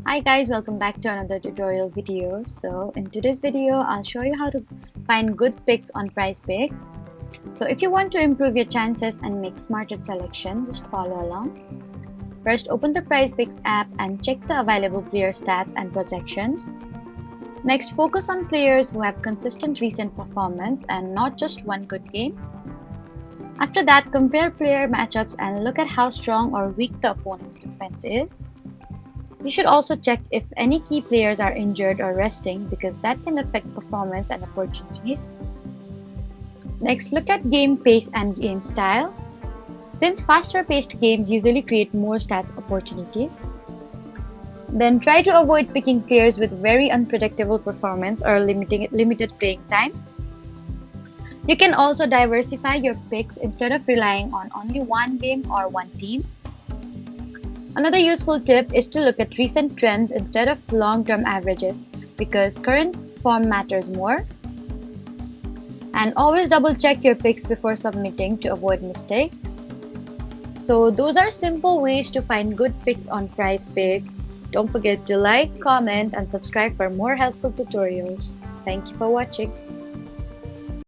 Hi guys, welcome back to another tutorial video. So in today's video, I'll show you how to find good picks on PrizePicks. So if you want to improve your chances and make smarter selections, just follow along. First, open the PrizePicks app and check the available player stats and projections. Next, focus on players who have consistent recent performance and not just one good game. After that, compare player matchups and look at how strong or weak the opponent's defense is. You should also check if any key players are injured or resting because that can affect performance and opportunities. Next, look at game pace and game style. Since faster paced games usually create more stats opportunities, then try to avoid picking players with very unpredictable performance or limited playing time. You can also diversify your picks instead of relying on only one game or one team. Another useful tip is to look at recent trends instead of long-term averages because current form matters more. And always double-check your picks before submitting to avoid mistakes. So those are simple ways to find good picks on PrizePicks. Don't forget to like, comment, and subscribe for more helpful tutorials. Thank you for watching.